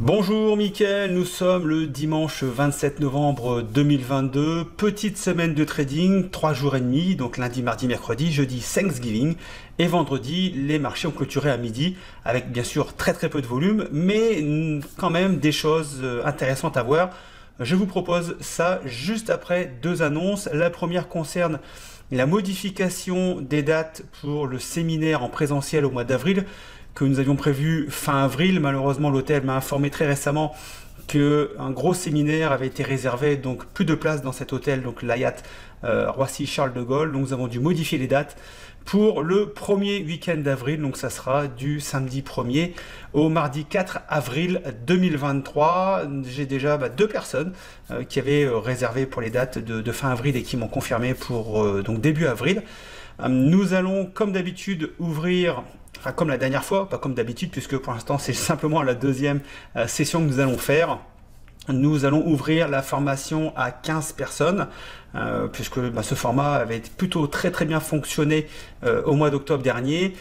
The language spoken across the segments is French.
Bonjour Mickaël, nous sommes le dimanche 27 novembre 2022, petite semaine de trading, 3 jours et demi, donc lundi, mardi, mercredi, jeudi Thanksgiving et vendredi les marchés ont clôturé à midi avec bien sûr très peu de volume mais quand même des choses intéressantes à voir. Je vous propose ça juste après deux annonces. La première concerne la modification des dates pour le séminaire en présentiel au mois d'avril que nous avions prévu fin avril. Malheureusement, l'hôtel m'a informé très récemment qu'un gros séminaire avait été réservé, donc plus de place dans cet hôtel, donc l'Hyatt Roissy Charles de Gaulle. Donc nous avons dû modifier les dates pour le premier week-end d'avril, donc ça sera du samedi 1er au mardi 4 avril 2023. J'ai déjà deux personnes qui avaient réservé pour les dates de fin avril et qui m'ont confirmé pour donc début avril. Nous allons comme d'habitude ouvrir, enfin comme la dernière fois, pas comme d'habitude puisque pour l'instant c'est simplement la deuxième session que nous allons faire. Nous allons ouvrir la formation à 15 personnes puisque ce format avait plutôt très bien fonctionné au mois d'octobre dernier.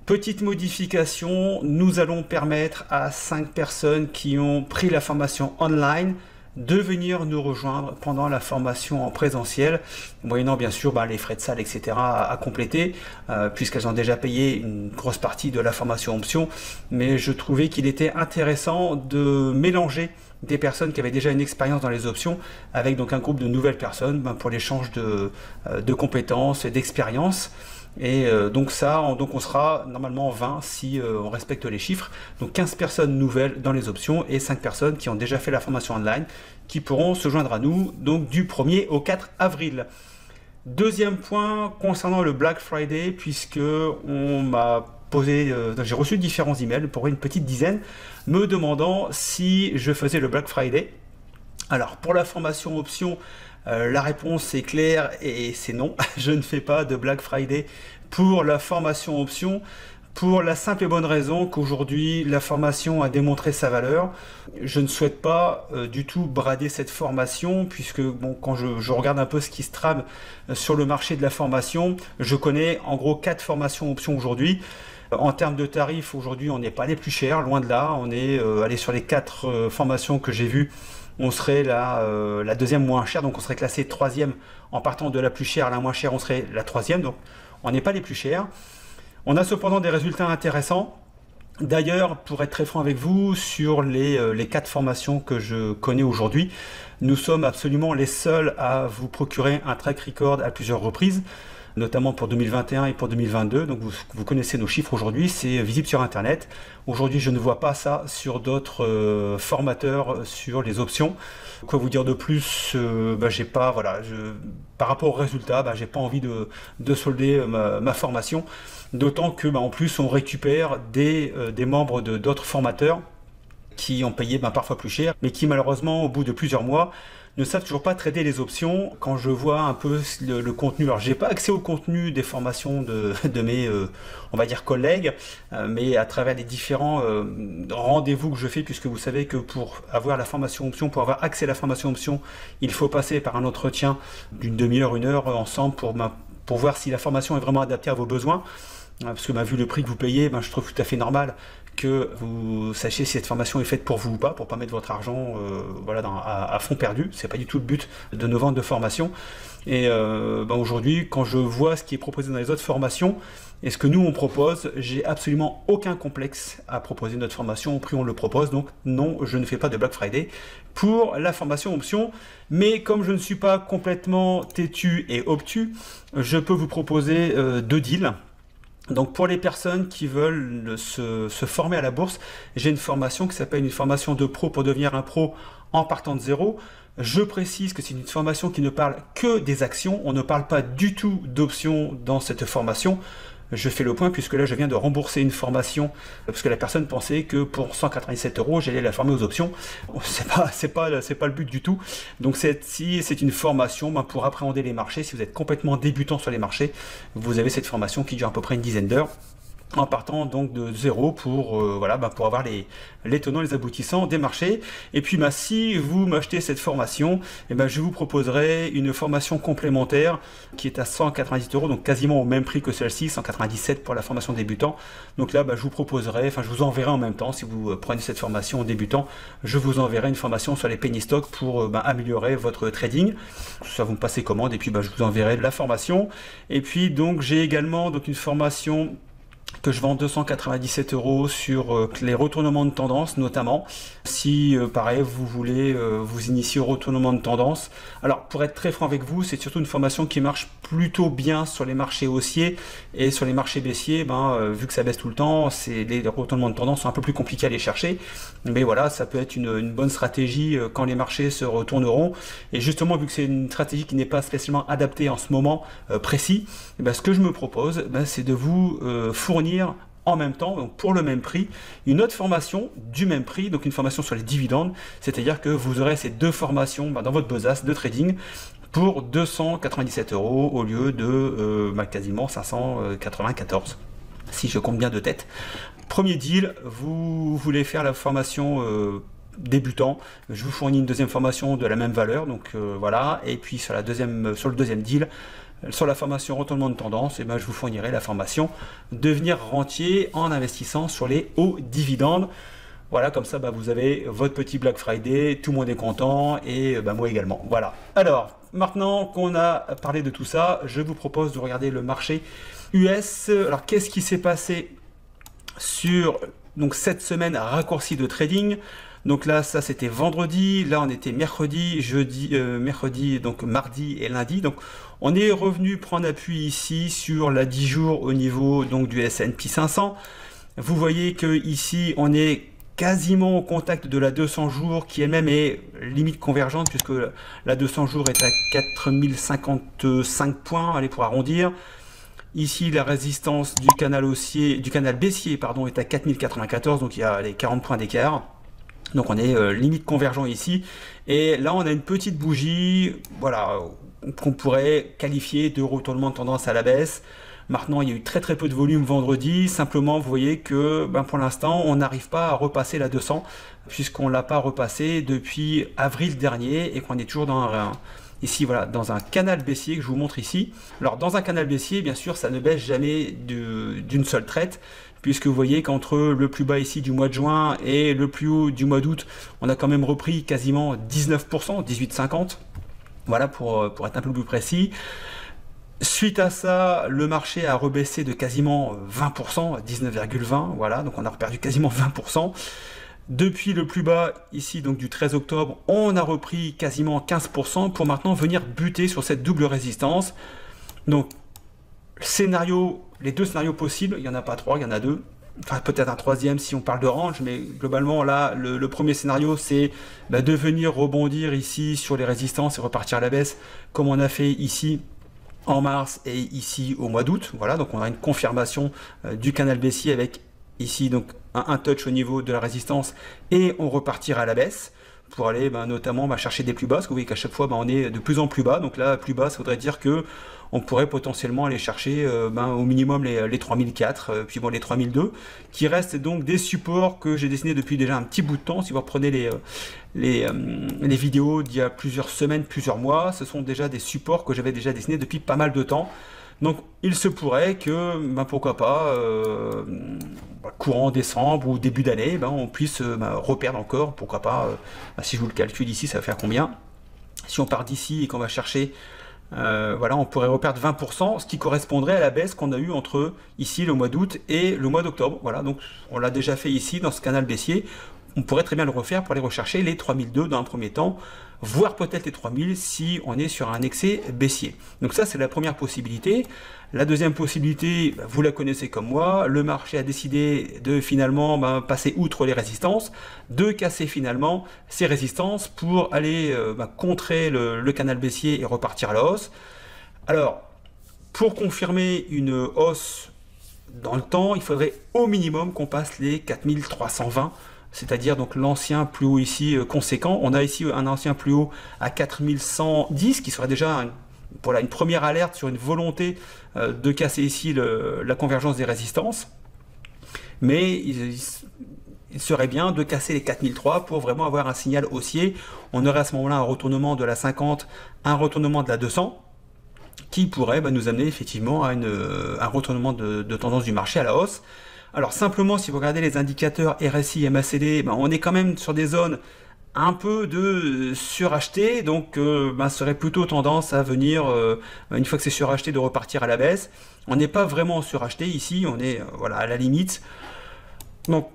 Petite modification, nous allons permettre à 5 personnes qui ont pris la formation online de venir nous rejoindre pendant la formation en présentiel, moyennant bien sûr les frais de salle, etc. à compléter, puisqu'elles ont déjà payé une grosse partie de la formation option. Mais je trouvais qu'il était intéressant de mélanger des personnes qui avaient déjà une expérience dans les options avec donc un groupe de nouvelles personnes pour l'échange de compétences et d'expérience. Et donc on sera normalement 20 si on respecte les chiffres. Donc 15 personnes nouvelles dans les options et 5 personnes qui ont déjà fait la formation online qui pourront se joindre à nous donc du 1er au 4 avril. Deuxième point concernant le Black Friday, puisque on m'a posé, j'ai reçu différents emails pour une petite dizaine me demandant si je faisais le Black Friday. Alors pour la formation option, la réponse est claire et c'est non. Je ne fais pas de Black Friday pour la formation option pour la simple et bonne raison qu'aujourd'hui la formation a démontré sa valeur. Je ne souhaite pas du tout brader cette formation puisque quand je regarde un peu ce qui se trame sur le marché de la formation, je connais en gros 4 formations options aujourd'hui. En termes de tarifs, aujourd'hui on n'est pas les plus chers, loin de là. On est allé sur les 4 formations que j'ai vues. On serait la deuxième moins chère, donc on serait classé 3e en partant de la plus chère à la moins chère, on serait la 3e, donc on n'est pas les plus chers. On a cependant des résultats intéressants. D'ailleurs, pour être très franc avec vous, sur les 4 formations que je connais aujourd'hui, nous sommes absolument les seuls à vous procurer un track record à plusieurs reprises, notamment pour 2021 et pour 2022. Donc vous connaissez nos chiffres aujourd'hui, c'est visible sur internet. Aujourd'hui je ne vois pas ça sur d'autres formateurs sur les options. Quoi vous dire de plus, j'ai pas, par rapport aux résultats, j'ai pas envie de solder ma formation, d'autant que en plus on récupère des membres d'autres formateurs qui ont payé parfois plus cher, mais qui malheureusement au bout de plusieurs mois ne savent toujours pas trader les options. Quand je vois un peu le contenu, alors j'ai pas accès au contenu des formations de mes on va dire collègues, mais à travers les différents rendez-vous que je fais, puisque vous savez que pour avoir la formation option, pour avoir accès à la formation option, il faut passer par un entretien d'une demi-heure, 1 heure ensemble pour voir si la formation est vraiment adaptée à vos besoins. Parce que vu le prix que vous payez, je trouve tout à fait normal que vous sachiez si cette formation est faite pour vous ou pas, pour pas mettre votre argent à fond perdu. C'est pas du tout le but de nos ventes de formation. Et aujourd'hui, quand je vois ce qui est proposé dans les autres formations et ce que nous on propose, j'ai absolument aucun complexe à proposer notre formation au prix où on le propose. Donc non, je ne fais pas de Black Friday pour la formation option. Mais comme je ne suis pas complètement têtu et obtus, je peux vous proposer 2 deals. Donc pour les personnes qui veulent se former à la bourse, j'ai une formation qui s'appelle une formation de pro pour devenir un pro en partant de zéro. Je précise que c'est une formation qui ne parle que des actions, on ne parle pas du tout d'options dans cette formation. Je fais le point puisque là je viens de rembourser une formation parce que la personne pensait que pour 197 €, j'allais la former aux options. C'est pas le but du tout. Donc c'est une formation pour appréhender les marchés. Si vous êtes complètement débutant sur les marchés, vous avez cette formation qui dure à peu près une dizaine d'heures. en partant donc de zéro pour, voilà, pour avoir les tenants, les aboutissants des marchés. Et puis si vous m'achetez cette formation, je vous proposerai une formation complémentaire qui est à 190 €, donc quasiment au même prix que celle-ci, 197 pour la formation débutant. Donc là, je vous proposerai, je vous enverrai en même temps, si vous prenez cette formation débutant, je vous enverrai une formation sur les penny stocks pour améliorer votre trading. Ça, vous me passez commande et puis je vous enverrai la formation. Et puis donc j'ai également une formation que je vends 297 € sur les retournements de tendance, notamment si pareil vous voulez vous initier au retournement de tendance. Alors pour être très franc avec vous, c'est surtout une formation qui marche plutôt bien sur les marchés haussiers, et sur les marchés baissiers, vu que ça baisse tout le temps, les retournements de tendance sont un peu plus compliqués à aller chercher, mais voilà, ça peut être une bonne stratégie quand les marchés se retourneront. Et justement, vu que c'est une stratégie qui n'est pas spécialement adaptée en ce moment précis, ce que je me propose, c'est de vous fournir en même temps, donc pour le même prix, une autre formation du même prix, donc une formation sur les dividendes, c'est-à-dire que vous aurez ces deux formations dans votre besace de trading pour 297 € au lieu de quasiment 594, si je compte bien de tête. Premier deal, vous voulez faire la formation débutant, je vous fournis une deuxième formation de la même valeur, donc voilà, et puis sur le deuxième deal, sur la formation retournement de tendance, je vous fournirai la formation devenir rentier en investissant sur les hauts dividendes. Voilà, comme ça vous avez votre petit Black Friday, tout le monde est content, et moi également. Voilà. Alors, maintenant qu'on a parlé de tout ça, je vous propose de regarder le marché US. Alors, qu'est-ce qui s'est passé sur cette semaine raccourcie de trading? Donc là, ça c'était vendredi, là on était mercredi, donc mardi et lundi. Donc on est revenu prendre appui ici sur la 10 jours au niveau du S&P 500. Vous voyez que ici on est quasiment au contact de la 200 jours qui elle-même est limite convergente, puisque la 200 jours est à 4055 points, allez, pour arrondir. Ici, la résistance du canal baissier est à 4094, donc il y a les 40 points d'écart. Donc on est limite convergent ici, et là on a une petite bougie, voilà, qu'on pourrait qualifier de retournement de tendance à la baisse. Maintenant, il y a eu très peu de volume vendredi, simplement vous voyez que pour l'instant on n'arrive pas à repasser la 200, puisqu'on ne l'a pas repassé depuis avril dernier, et qu'on est toujours ici, voilà, dans un canal baissier que je vous montre ici. Alors dans un canal baissier, bien sûr, ça ne baisse jamais d'une seule traite, puisque vous voyez qu'entre le plus bas ici du mois de juin et le plus haut du mois d'août, on a quand même repris quasiment 19%, 18,50. Voilà, pour être un peu plus précis. Suite à ça, le marché a rebaissé de quasiment 20%, 19,20, voilà, donc on a perdu quasiment 20%. Depuis le plus bas ici, donc du 13 octobre, on a repris quasiment 15% pour maintenant venir buter sur cette double résistance. Donc, les deux scénarios possibles, il n'y en a pas trois, il y en a deux. Enfin, peut-être un troisième si on parle de range, mais globalement, là, le premier scénario, c'est de venir rebondir ici sur les résistances et repartir à la baisse, comme on a fait ici en mars et ici au mois d'août. Voilà, donc on a une confirmation du canal baissier avec ici donc un touch au niveau de la résistance, et on repartira à la baisse pour aller notamment chercher des plus bas, parce que vous voyez qu'à chaque fois on est de plus en plus bas. Donc là, plus bas, ça voudrait dire que on pourrait potentiellement aller chercher au minimum les 3004, puis les 3002, qui restent donc des supports que j'ai dessinés depuis déjà un petit bout de temps. Si vous reprenez les vidéos d'il y a plusieurs semaines, plusieurs mois, ce sont déjà des supports que j'avais déjà dessinés depuis pas mal de temps. Donc il se pourrait que, pourquoi pas, courant décembre ou début d'année, on puisse reperdre encore, pourquoi pas, si je vous le calcule ici, ça va faire combien? Si on part d'ici et qu'on va chercher, voilà, on pourrait reperdre 20%, ce qui correspondrait à la baisse qu'on a eu entre ici le mois d'août et le mois d'octobre. Voilà, donc on l'a déjà fait ici dans ce canal baissier. On pourrait très bien le refaire pour aller rechercher les 3002 dans un premier temps, voire peut-être les 3000 si on est sur un excès baissier. Donc ça, c'est la première possibilité. La deuxième possibilité, vous la connaissez comme moi, le marché a décidé de finalement passer outre les résistances, de casser finalement ces résistances pour aller contrer le canal baissier et repartir à la hausse. Alors, pour confirmer une hausse dans le temps, il faudrait au minimum qu'on passe les 4320, c'est-à-dire donc l'ancien plus haut ici conséquent. On a ici un ancien plus haut à 4110, qui serait déjà une première alerte sur une volonté de casser ici la convergence des résistances. mais il serait bien de casser les 4003 pour vraiment avoir un signal haussier. On aurait à ce moment-là un retournement de la 50, un retournement de la 200, qui pourrait nous amener effectivement à un retournement de tendance du marché à la hausse. Alors simplement, si vous regardez les indicateurs RSI et MACD, on est quand même sur des zones un peu de suracheté, donc ça serait plutôt tendance à venir, une fois que c'est suracheté, de repartir à la baisse. On n'est pas vraiment suracheté ici, on est voilà, à la limite. Donc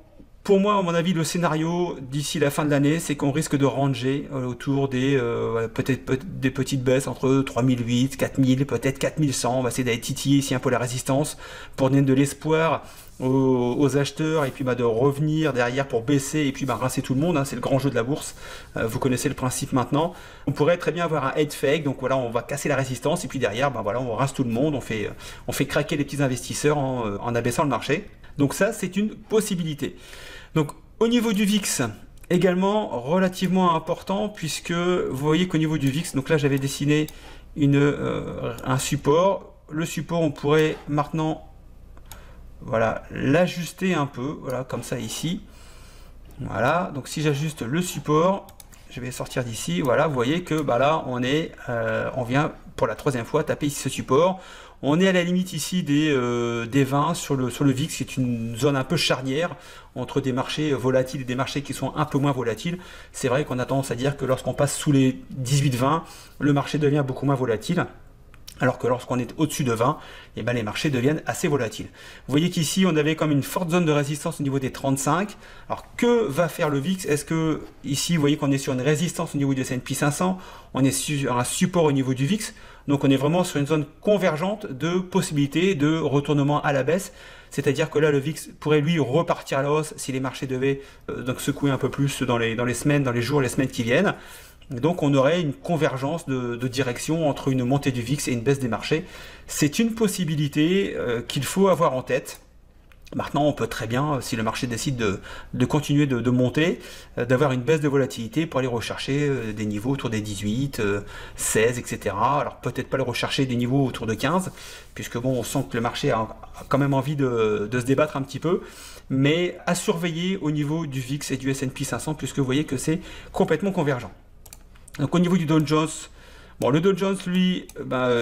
pour moi, à mon avis, le scénario d'ici la fin de l'année, c'est qu'on risque de ranger autour des peut-être des petites baisses entre 3008, 4000, peut-être 4100. On va essayer d'aller titiller ici un peu la résistance pour donner de l'espoir aux acheteurs et puis de revenir derrière pour baisser et puis rincer tout le monde, hein. C'est le grand jeu de la bourse, vous connaissez le principe maintenant. On pourrait très bien avoir un head fake, donc voilà, on va casser la résistance et puis derrière voilà, on rince tout le monde, on fait craquer les petits investisseurs en abaissant le marché. Donc ça, c'est une possibilité. Donc au niveau du VIX, également relativement important, puisque vous voyez qu'au niveau du VIX, donc là j'avais dessiné un support. Le support, on pourrait maintenant voilà, l'ajuster un peu, voilà, comme ça ici. Voilà, donc si j'ajuste le support, je vais sortir d'ici, voilà, vous voyez que là on vient pour la troisième fois taper ici ce support. On est à la limite ici des 20 sur le VIX, qui est une zone un peu charnière entre des marchés volatiles et des marchés qui sont un peu moins volatiles. C'est vrai qu'on a tendance à dire que lorsqu'on passe sous les 18-20, le marché devient beaucoup moins volatile. Alors que lorsqu'on est au-dessus de 20, les marchés deviennent assez volatiles. Vous voyez qu'ici, on avait comme une forte zone de résistance au niveau des 35. Alors, que va faire le VIX? Est-ce que, ici, vous voyez qu'on est sur une résistance au niveau du S&P 500, on est sur un support au niveau du VIX, donc on est vraiment sur une zone convergente de possibilités de retournement à la baisse. C'est-à-dire que là, le VIX pourrait, lui, repartir à la hausse si les marchés devaient donc secouer un peu plus dans les jours, les semaines qui viennent. Donc on aurait une convergence de direction entre une montée du VIX et une baisse des marchés. C'est une possibilité qu'il faut avoir en tête. Maintenant, on peut très bien, si le marché décide de continuer de monter, d'avoir une baisse de volatilité pour aller rechercher des niveaux autour des 18, 16, etc. Alors peut-être pas le rechercher des niveaux autour de 15, puisque on sent que le marché a quand même envie de se débattre un petit peu, mais à surveiller au niveau du VIX et du S&P 500, puisque vous voyez que c'est complètement convergent. Donc au niveau du Dow Jones, le Dow Jones, lui,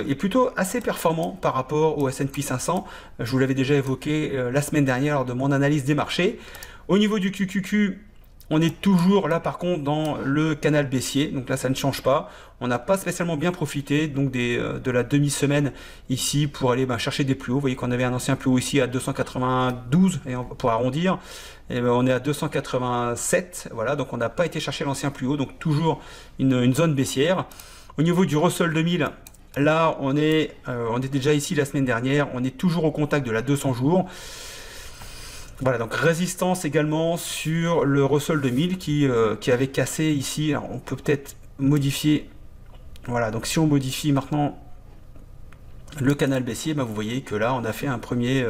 est plutôt assez performant par rapport au S&P 500. Je vous l'avais déjà évoqué la semaine dernière lors de mon analyse des marchés. Au niveau du QQQ, on est toujours là par contre dans le canal baissier. Donc là, ça ne change pas. On n'a pas spécialement bien profité donc de la demi-semaine ici pour aller chercher des plus hauts. Vous voyez qu'on avait un ancien plus haut ici à 292, et pour arrondir. Et on est à 287, voilà, donc on n'a pas été chercher l'ancien plus haut, donc toujours une zone baissière. Au niveau du Russell 2000, là on est déjà ici la semaine dernière, on est toujours au contact de la 200 jours. Voilà, donc résistance également sur le Russell 2000 qui avait cassé ici. Alors on peut peut-être modifier, voilà, donc si on modifie maintenant le canal baissier, vous voyez que là on a fait un premier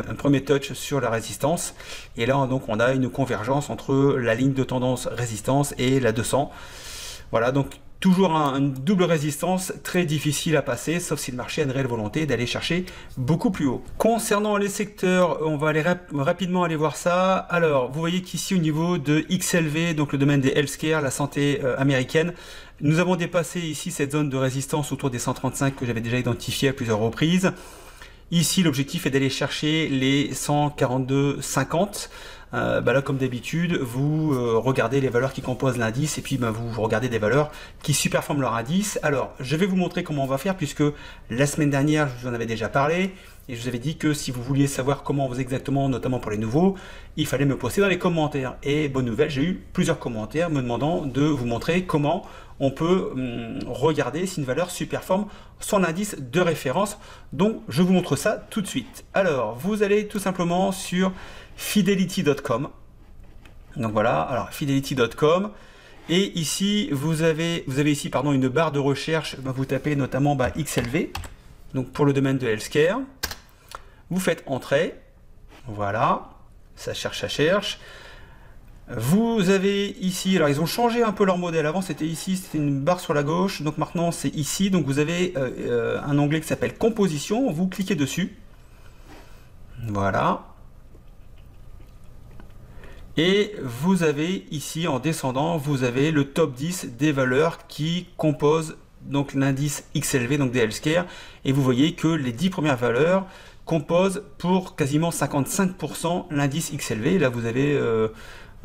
touch sur la résistance, et là donc on a une convergence entre la ligne de tendance résistance et la 200. Voilà, donc toujours une double résistance très difficile à passer, sauf si le marché a une réelle volonté d'aller chercher beaucoup plus haut. Concernant les secteurs, on va aller rapidement aller voir ça. Alors, vous voyez qu'ici au niveau de XLV, donc le domaine des healthcare, la santé américaine, nous avons dépassé ici cette zone de résistance autour des 135 que j'avais déjà identifié à plusieurs reprises. Ici, l'objectif est d'aller chercher les 142,50. Là, comme d'habitude, vous regardez les valeurs qui composent l'indice et puis vous regardez des valeurs qui superforment leur indice. Alors, je vais vous montrer comment on va faire, puisque la semaine dernière, je vous en avais déjà parlé et je vous avais dit que si vous vouliez savoir comment on faisait exactement, notamment pour les nouveaux, il fallait me poster dans les commentaires. Et bonne nouvelle, j'ai eu plusieurs commentaires me demandant de vous montrer comment on peut regarder si une valeur superforme son indice de référence. Donc, je vous montre ça tout de suite. Alors, vous allez tout simplement sur fidelity.com. Donc voilà, alors fidelity.com, et ici vous avez ici une barre de recherche. Vous tapez notamment XLV, donc pour le domaine de healthcare. Vous faites entrée, voilà, ça cherche. Vous avez ici, alors ils ont changé un peu leur modèle. Avant c'était ici, c'était une barre sur la gauche, donc maintenant c'est ici. Donc vous avez un onglet qui s'appelle composition, vous cliquez dessus, voilà. Et vous avez ici, en descendant, vous avez le top 10 des valeurs qui composent donc l'indice XLV, donc des healthcare. Et vous voyez que les 10 premières valeurs composent pour quasiment 55% l'indice XLV. Là, vous avez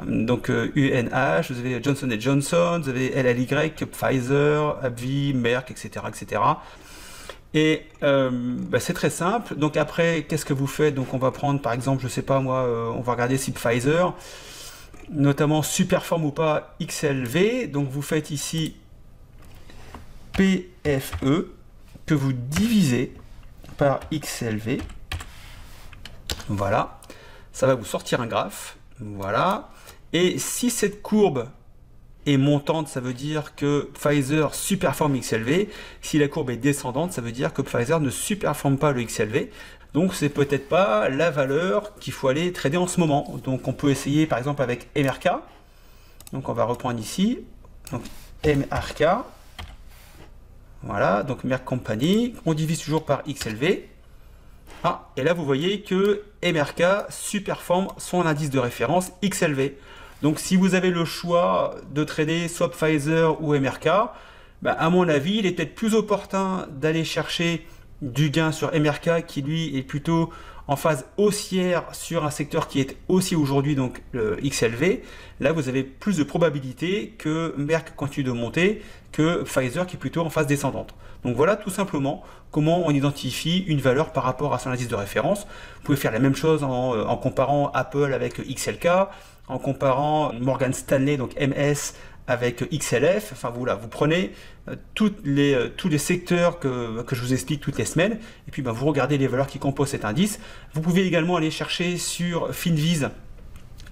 donc UNH, vous avez Johnson & Johnson, vous avez LLY, Pfizer, AbbVie, Merck, etc. etc. Et c'est très simple. Donc après, qu'est-ce que vous faites? Donc on va prendre par exemple, je sais pas moi, on va regarder si Pfizer, notamment Superform ou pas XLV. Donc vous faites ici PFE que vous divisez par XLV. Voilà, ça va vous sortir un graphe. Voilà. Et si cette courbe est montante, ça veut dire que Pfizer superforme XLV. Si la courbe est descendante, ça veut dire que Pfizer ne superforme pas le XLV. Donc c'est peut-être pas la valeur qu'il faut aller trader en ce moment. Donc on peut essayer par exemple avec MRK. Donc on va reprendre ici. Donc MRK. Voilà, donc Merck Company. On divise toujours par XLV. Ah, et là vous voyez que MRK superforme son indice de référence XLV. Donc si vous avez le choix de trader soit Pfizer ou MRK, à mon avis, il est peut-être plus opportun d'aller chercher du gain sur MRK qui lui est plutôt en phase haussière sur un secteur qui est haussier aujourd'hui, donc le XLV. Là, vous avez plus de probabilité que Merck continue de monter que Pfizer qui est plutôt en phase descendante. Donc voilà tout simplement comment on identifie une valeur par rapport à son indice de référence. Vous pouvez faire la même chose en comparant Apple avec XLK, en comparant Morgan Stanley, donc MS, avec XLF. Enfin voilà, vous prenez tous les secteurs que je vous explique toutes les semaines, et puis vous regardez les valeurs qui composent cet indice. Vous pouvez également aller chercher sur Finviz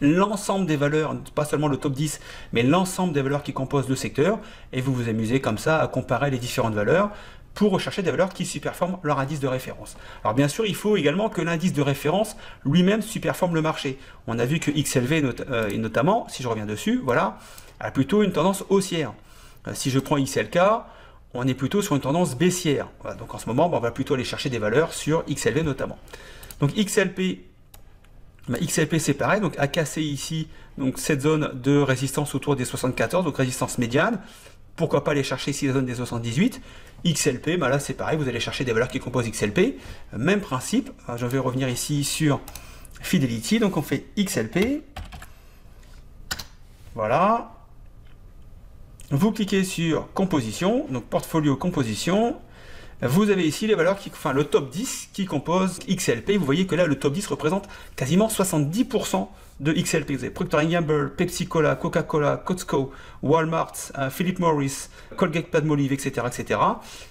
l'ensemble des valeurs, pas seulement le top 10, mais l'ensemble des valeurs qui composent le secteur, et vous vous amusez comme ça à comparer les différentes valeurs pour rechercher des valeurs qui superforment leur indice de référence. Alors bien sûr, il faut également que l'indice de référence lui-même superforme le marché. On a vu que XLV, notamment, si je reviens dessus, voilà, a plutôt une tendance haussière. Si je prends XLK, on est plutôt sur une tendance baissière. Voilà, donc en ce moment, on va plutôt aller chercher des valeurs sur XLV notamment. Donc XLP, c'est pareil, donc a cassé ici donc cette zone de résistance autour des 74, donc résistance médiane. Pourquoi pas aller chercher ici la zone des 78. XLP, là c'est pareil, vous allez chercher des valeurs qui composent XLP. Même principe, je vais revenir ici sur Fidelity, donc on fait XLP. Voilà. Vous cliquez sur composition, donc portfolio composition. Vous avez ici les valeurs le top 10 qui compose XLP. Vous voyez que là, le top 10 représente quasiment 70% de XLP. Vous avez Procter & Gamble, Pepsi Cola, Coca-Cola, Costco, Walmart, Philip Morris, Colgate-Palmolive, etc., etc.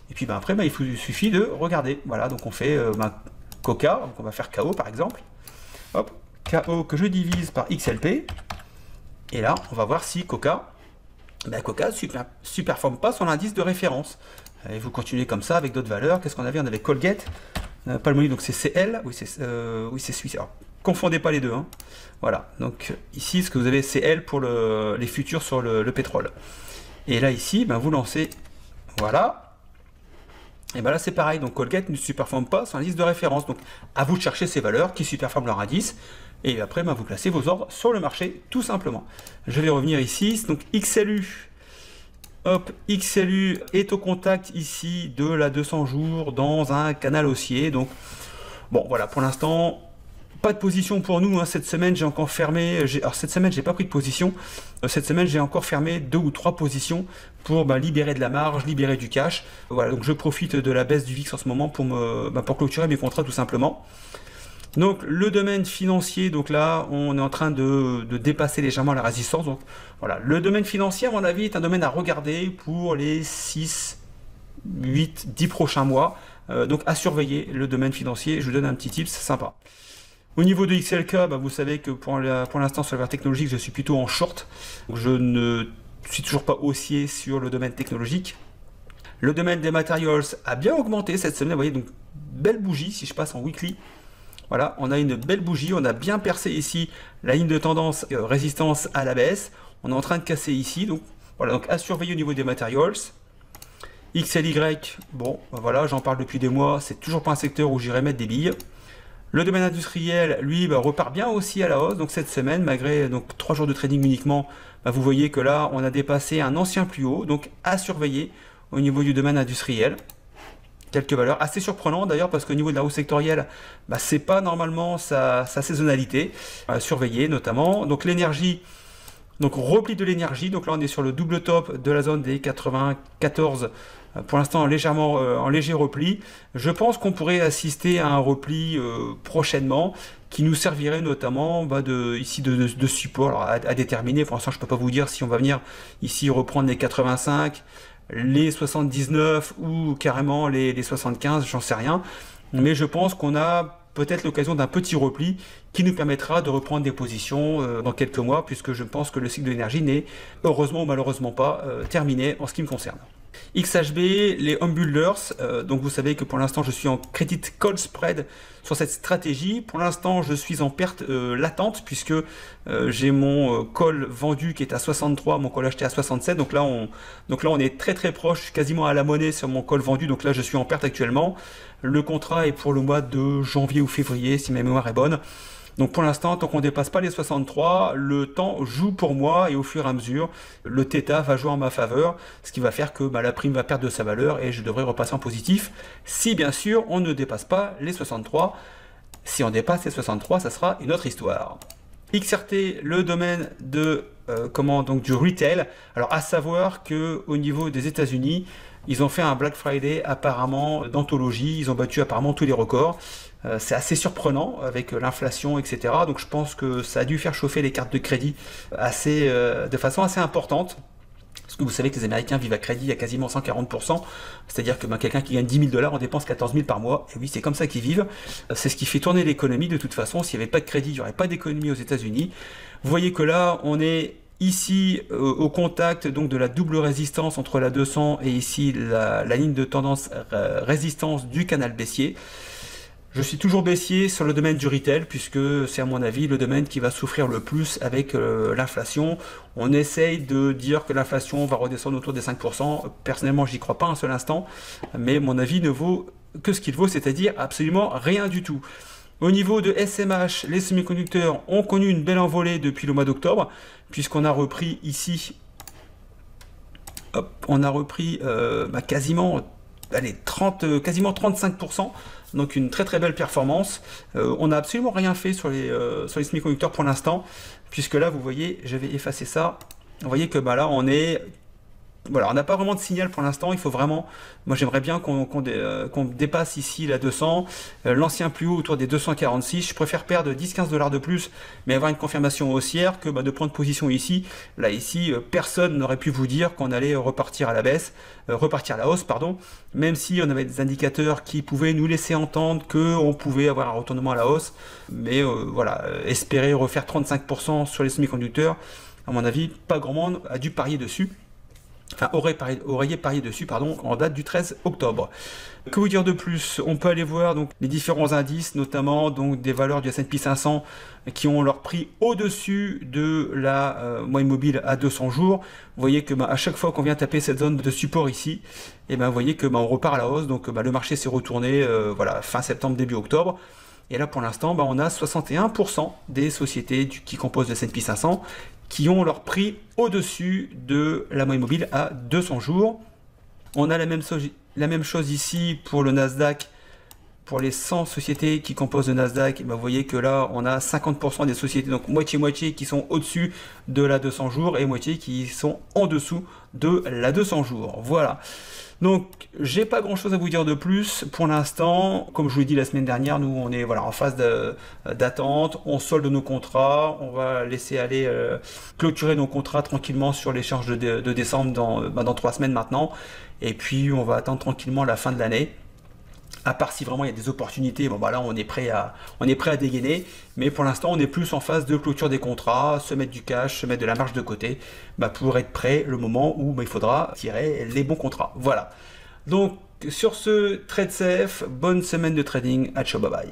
Et puis après, il suffit de regarder. Voilà, donc on fait Coca, donc on va faire KO par exemple. Hop, KO que je divise par XLP. Et là, on va voir si Coca, Coca superforme pas son indice de référence. Et vous continuez comme ça avec d'autres valeurs. Qu'est-ce qu'on avait? On avait Colgate, Palmolive, donc c'est CL. Oui, c'est Suisse. Alors, confondez pas les deux. Hein. Voilà. Donc ici, ce que vous avez, CL pour les futurs sur le pétrole. Et là, ici, vous lancez. Voilà. Et là, c'est pareil. Donc Colgate ne superforme pas son indice de référence. Donc à vous de chercher ces valeurs qui superforment leur indice. Et après, vous placez vos ordres sur le marché, tout simplement. Je vais revenir ici. Donc XLU. Hop, XLU est au contact ici de la 200 jours dans un canal haussier. Donc, bon, voilà, pour l'instant, pas de position pour nous. Hein. Cette semaine, j'ai encore fermé. Alors, cette semaine, j'ai pas pris de position. Cette semaine, j'ai encore fermé 2 ou 3 positions pour libérer de la marge, libérer du cash. Voilà, donc je profite de la baisse du VIX en ce moment pour clôturer mes contrats, tout simplement. Donc le domaine financier, donc là on est en train de dépasser légèrement la résistance. Donc voilà, le domaine financier à mon avis est un domaine à regarder pour les 6, 8, 10 prochains mois. Donc à surveiller le domaine financier, je vous donne un petit tip, c'est sympa. Au niveau de XLK, vous savez que pour l'instant sur la valeur technologique, je suis plutôt en short. Donc, je ne suis toujours pas haussier sur le domaine technologique. Le domaine des materials a bien augmenté cette semaine, vous voyez, donc belle bougie si je passe en weekly. Voilà, on a une belle bougie, on a bien percé ici la ligne de tendance résistance à la baisse. On est en train de casser ici, donc voilà, donc à surveiller au niveau des materials. XLY, bon, voilà, j'en parle depuis des mois, c'est toujours pas un secteur où j'irai mettre des billes. Le domaine industriel, lui, repart bien aussi à la hausse. Donc cette semaine, malgré 3 jours de trading uniquement, vous voyez que là, on a dépassé un ancien plus haut. Donc à surveiller au niveau du domaine industriel. Quelques valeurs assez surprenantes d'ailleurs, parce qu'au niveau de la hausse sectorielle, c'est pas normalement sa saisonnalité. À surveiller notamment. Donc l'énergie, donc repli de l'énergie. Donc là, on est sur le double top de la zone des 94. Pour l'instant, légèrement en léger repli. Je pense qu'on pourrait assister à un repli prochainement qui nous servirait notamment de support alors, à déterminer. Pour l'instant, je ne peux pas vous dire si on va venir ici reprendre les 85, les 79 ou carrément les 75, j'en sais rien. Mais je pense qu'on a peut-être l'occasion d'un petit repli qui nous permettra de reprendre des positions dans quelques mois, puisque je pense que le cycle de l'énergie n'est heureusement ou malheureusement pas terminé en ce qui me concerne. XHB, les home builders, donc vous savez que pour l'instant je suis en credit call spread sur cette stratégie. Pour l'instant je suis en perte latente puisque j'ai mon call vendu qui est à 63, mon call acheté à 67. Donc là on est très très proche, quasiment à la monnaie sur mon call vendu. Donc là je suis en perte actuellement. Le contrat est pour le mois de janvier ou février si ma mémoire est bonne. Donc pour l'instant, tant qu'on ne dépasse pas les 63, le temps joue pour moi et au fur et à mesure, le θ va jouer en ma faveur, ce qui va faire que la prime va perdre de sa valeur et je devrais repasser en positif si bien sûr on ne dépasse pas les 63. Si on dépasse les 63, ça sera une autre histoire. XRT, le domaine de du retail. Alors à savoir que au niveau des États-Unis, ils ont fait un Black Friday apparemment d'anthologie, ils ont battu apparemment tous les records. C'est assez surprenant avec l'inflation, etc. Donc je pense que ça a dû faire chauffer les cartes de crédit de façon assez importante. Parce que vous savez que les Américains vivent à crédit à quasiment 140%. C'est-à-dire que quelqu'un qui gagne 10 000 $, on dépense 14 000 par mois. Et oui, c'est comme ça qu'ils vivent. C'est ce qui fait tourner l'économie de toute façon. S'il n'y avait pas de crédit, il n'y aurait pas d'économie aux États-Unis. Vous voyez que là, on est ici au contact donc de la double résistance entre la 200 et ici la ligne de tendance résistance du canal baissier. Je suis toujours baissier sur le domaine du retail puisque c'est à mon avis le domaine qui va souffrir le plus avec l'inflation. On essaye de dire que l'inflation va redescendre autour des 5%. Personnellement, j'y crois pas un seul instant, mais mon avis ne vaut que ce qu'il vaut, c'est-à-dire absolument rien du tout. Au niveau de SMH, les semi-conducteurs ont connu une belle envolée depuis le mois d'octobre puisqu'on a repris ici, on a repris quasiment 35%. Donc une très très belle performance. On n'a absolument rien fait sur les semi-conducteurs pour l'instant, puisque là vous voyez, je vais effacer ça. Vous voyez que là on est... Voilà, on n'a pas vraiment de signal pour l'instant, il faut vraiment... Moi j'aimerais bien qu'on dépasse ici la 200, l'ancien plus haut autour des 246. Je préfère perdre 10-15 $ de plus, mais avoir une confirmation haussière que de prendre position ici. Là ici, personne n'aurait pu vous dire qu'on allait repartir à la baisse, repartir à la hausse, pardon, même si on avait des indicateurs qui pouvaient nous laisser entendre qu'on pouvait avoir un retournement à la hausse. Mais voilà, espérer refaire 35% sur les semi-conducteurs, à mon avis, pas grand monde a dû parier dessus. Enfin, aurait parié dessus, pardon, en date du 13 octobre. Que vous dire de plus? On peut aller voir donc les différents indices, notamment donc des valeurs du S&P 500 qui ont leur prix au-dessus de la moyenne mobile à 200 jours. Vous voyez que à chaque fois qu'on vient taper cette zone de support ici, et vous voyez que on repart à la hausse. Donc le marché s'est retourné voilà, fin septembre, début octobre. Et là pour l'instant, on a 61% des sociétés qui composent le S&P 500 qui ont leur prix au-dessus de la moyenne mobile à 200 jours. On a la même chose ici pour le Nasdaq. Pour les 100 sociétés qui composent le Nasdaq, vous voyez que là, on a 50% des sociétés, donc moitié-moitié, qui sont au-dessus de la 200 jours et moitié qui sont en dessous de la 200 jours. Voilà. Donc, j'ai pas grand chose à vous dire de plus pour l'instant. Comme je vous l'ai dit la semaine dernière, nous on est en phase d'attente, on solde nos contrats, on va laisser aller clôturer nos contrats tranquillement sur l'échange de décembre dans 3 semaines maintenant. Et puis on va attendre tranquillement la fin de l'année. À part si vraiment il y a des opportunités, là on est prêt à dégainer, mais pour l'instant on est plus en phase de clôture des contrats, se mettre du cash, se mettre de la marge de côté, pour être prêt le moment où il faudra tirer les bons contrats. Voilà. Donc sur ce, trade safe, bonne semaine de trading, à ciao, bye bye.